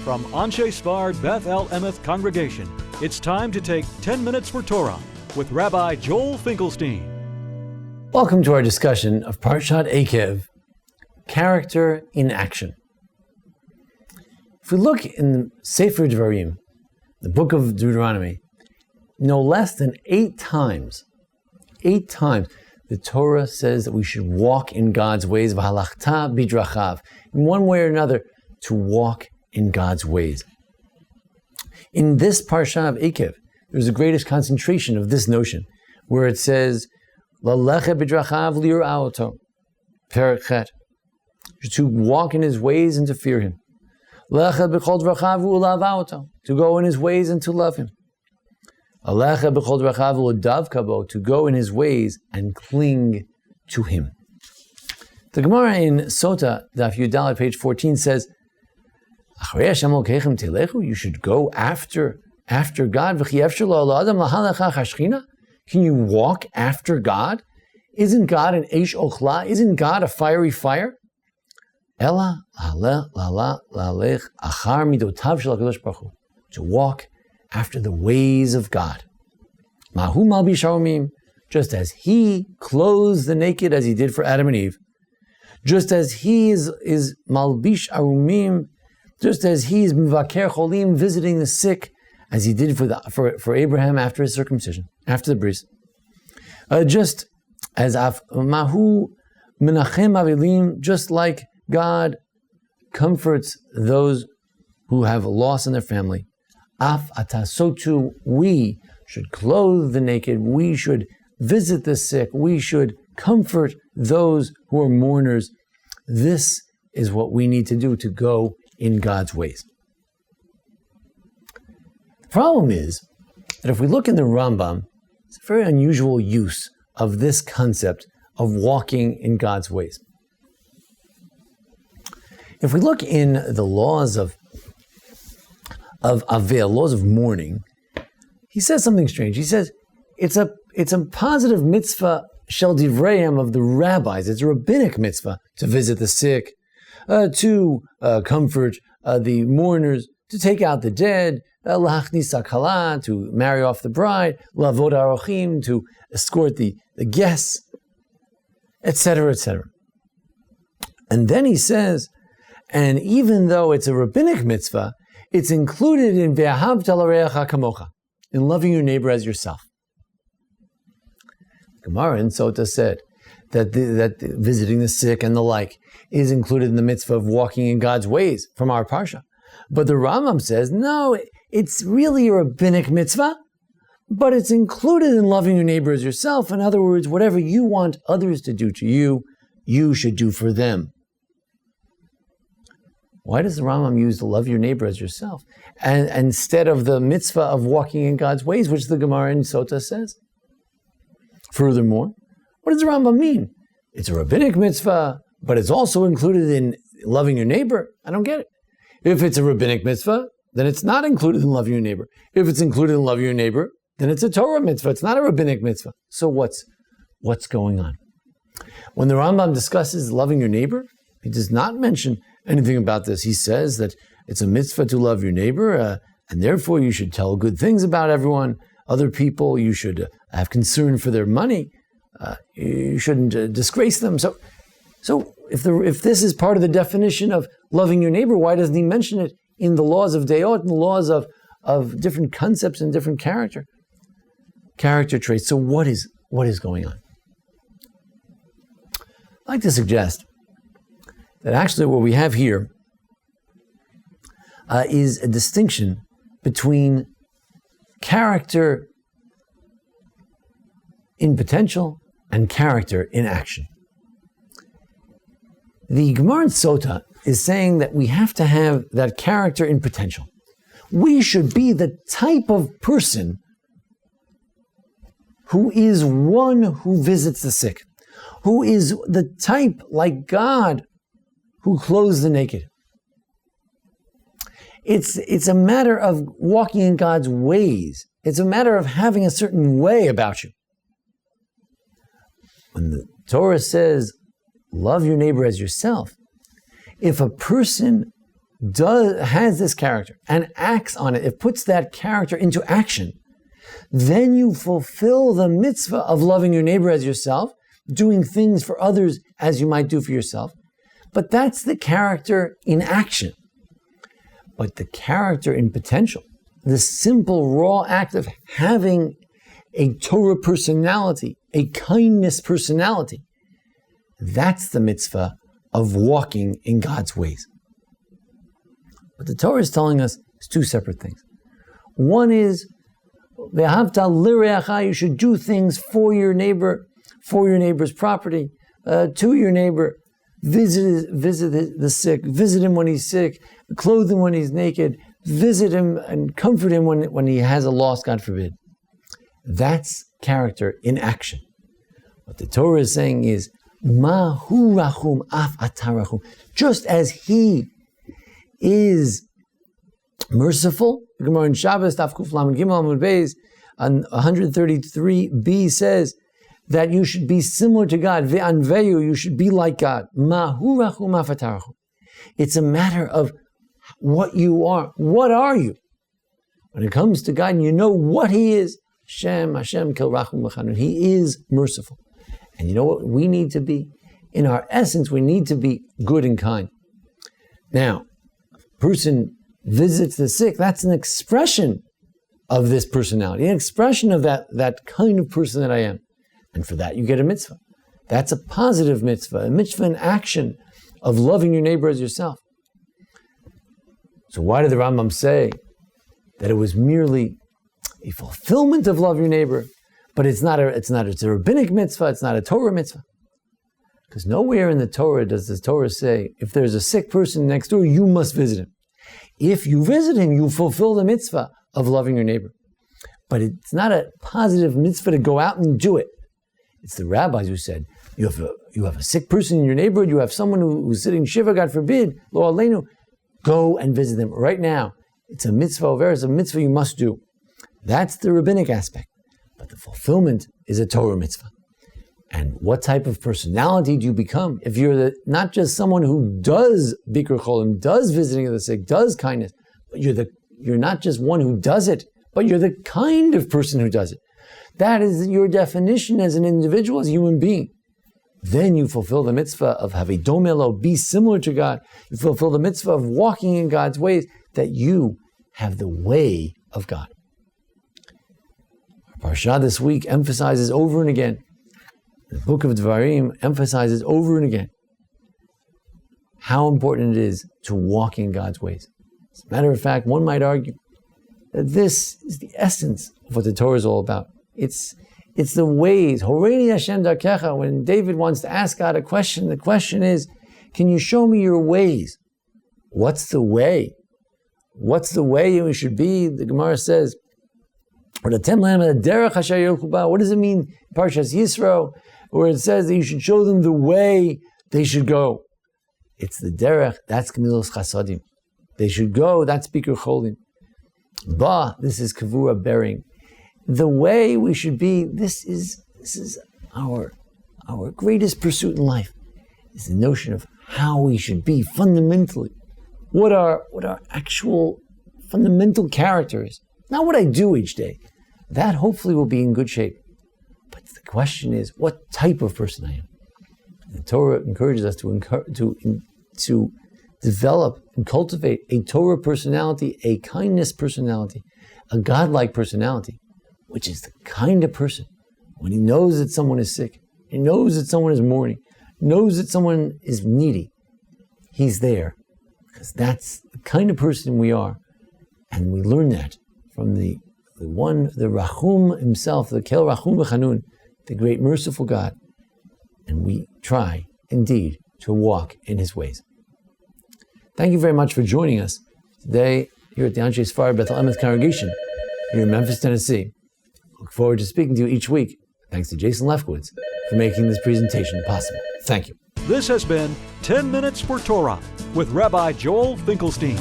From Anshe Sfard Beth El Emeth Congregation, it's time to take 10 minutes for Torah with Rabbi Joel Finkelstein. Welcome to our discussion of Parshat Eikev, character in action. If we look in the Sefer Devarim, the book of Deuteronomy, no less than 8 times, the Torah says that we should walk in God's ways, v'halachta bidrachav, in one way or another, to walk in God's ways. In this Parsha of Eikev, there's the greatest concentration of this notion, where it says, Lalecha bidrachav lir'aoto, perek chet, to walk in his ways and to fear him. Lecha b'chol dvachav u'lavaoto, to go in his ways and to love him. Alecha b'chol dvachav u'davka bo, to go in his ways and cling to him. The Gemara in Sota, Daf Yudal, page 14 says, you should go after God. Can you walk after God? Isn't God an eish ochla? Isn't God a fiery fire? To walk after the ways of God. Just as He clothes the naked as He did for Adam and Eve, just as He is malbish arumim, just as He is mivaker cholim, visiting the sick, as He did for Abraham after his circumcision, after the bris. Just as mahu menachem avilim, just like God comforts those who have loss in their family. Af ata, so too we should clothe the naked, we should visit the sick, we should comfort those who are mourners. This is what we need to do to go in God's ways. The problem is that if we look in the Rambam, it's a very unusual use of this concept of walking in God's ways. If we look in the laws of Avil, laws of mourning, he says something strange. He says it's a positive mitzvah shel divreim of the rabbis. It's a rabbinic mitzvah to visit the sick, to comfort the mourners, to take out the dead, lachnis hakala, to marry off the bride, lavod arochim, to escort the guests, etc., etc. And then he says, and even though it's a rabbinic mitzvah, it's included in ve'ahavta l'reacha kamocha, in loving your neighbor as yourself. Gemara in Sota said that visiting the sick and the like is included in the mitzvah of walking in God's ways from our Parsha. But the Rambam says, no, it's really a rabbinic mitzvah, but it's included in loving your neighbor as yourself. In other words, whatever you want others to do to you, you should do for them. Why does the Rambam use to love your neighbor as yourself, and instead of the mitzvah of walking in God's ways, which the Gemara in Sota says? Furthermore, what does the Rambam mean? It's a rabbinic mitzvah, but it's also included in loving your neighbor. I don't get it. If it's a rabbinic mitzvah, then it's not included in loving your neighbor. If it's included in loving your neighbor, then it's a Torah mitzvah. It's not a rabbinic mitzvah. So what's going on? When the Rambam discusses loving your neighbor, he does not mention anything about this. He says that it's a mitzvah to love your neighbor, and therefore you should tell good things about everyone, other people. You should have concern for their money. You shouldn't disgrace them. So if this is part of the definition of loving your neighbor, why doesn't he mention it in the laws of Deot and the laws of different concepts and different character traits? So what is going on? I'd like to suggest that actually what we have here is a distinction between character in potential and character in action. The Gemara in Sota is saying that we have to have that character in potential. We should be the type of person who is one who visits the sick, who is the type like God who clothes the naked. It's a matter of walking in God's ways. It's a matter of having a certain way about you. When the Torah says, love your neighbor as yourself, if a person has this character and acts on it, it puts that character into action, then you fulfill the mitzvah of loving your neighbor as yourself, doing things for others as you might do for yourself. But that's the character in action. But the character in potential, the simple raw act of having a Torah personality, a kindness personality, that's the mitzvah of walking in God's ways. What the Torah is telling us is two separate things. One is, you should do things for your neighbor, for your neighbor's property, to your neighbor, visit the sick, visit him when he's sick, clothe him when he's naked, visit him and comfort him when he has a loss, God forbid. That's character in action. What the Torah is saying is, Mahu rachum af atarachum. Just as he is merciful, the Gemara in Shabbos, Daf Kuf Lamed Gimel Amud Beis, on 133b says that you should be similar to God. Ve'anveyu, you should be like God. Mahu rachum af atarachum. It's a matter of what you are. What are you? When it comes to God, and you know what He is. Hashem kel rachum v'chanun. He is merciful. And you know what we need to be? In our essence, we need to be good and kind. Now, a person visits the sick, that's an expression of this personality, an expression of that kind of person that I am. And for that, you get a mitzvah. That's a positive mitzvah, a mitzvah in action of loving your neighbor as yourself. So why did the Rambam say that it was merely a fulfillment of love your neighbor, but it's a rabbinic mitzvah, it's not a Torah mitzvah? Because nowhere in the Torah does the Torah say, if there's a sick person next door, you must visit him. If you visit him, you fulfill the mitzvah of loving your neighbor. But it's not a positive mitzvah to go out and do it. It's the rabbis who said, you have a sick person in your neighborhood, you have someone who's sitting shiva, God forbid, lo aleinu, go and visit them right now. It's a mitzvah, it's a mitzvah you must do. That's the rabbinic aspect. But the fulfillment is a Torah mitzvah. And what type of personality do you become? If you're not just someone who does bikur cholim, does visiting of the sick, does kindness, but you're not just one who does it, but you're the kind of person who does it. That is your definition as an individual, as a human being. Then you fulfill the mitzvah of havidom, be similar to God. You fulfill the mitzvah of walking in God's ways, that you have the way of God. Our Parshat this week emphasizes over and again, the book of Dvarim emphasizes over and again how important it is to walk in God's ways. As a matter of fact, one might argue that this is the essence of what the Torah is all about. It's the ways. Horeini Hashem darkecha. When David wants to ask God a question, the question is, can you show me your ways? What's the way? What's the way we should be? The Gemara says, what does it mean in Parshat Yisro, where it says that you should show them the way they should go? It's the derech, that's Gemilos Chasadim. They should go, that's Bikur Cholim. Ba, this is Kavura bearing. The way we should be, this is our greatest pursuit in life, is the notion of how we should be fundamentally. What our actual fundamental character is. Not what I do each day. That hopefully will be in good shape. But the question is, what type of person I am? The Torah encourages us to develop and cultivate a Torah personality, a kindness personality, a godlike personality, which is the kind of person, when he knows that someone is sick, he knows that someone is mourning, knows that someone is needy, he's there. Because that's the kind of person we are. And we learn that from the Rachum himself, the Kel Rachum V'Chanun, the great merciful God. And we try, indeed, to walk in His ways. Thank you very much for joining us today here at the Anshe Sfar Beth El Emes congregation here in Memphis, Tennessee. Look forward to speaking to you each week. Thanks to Jason Lefkowitz for making this presentation possible. Thank you. This has been 10 Minutes for Torah with Rabbi Joel Finkelstein.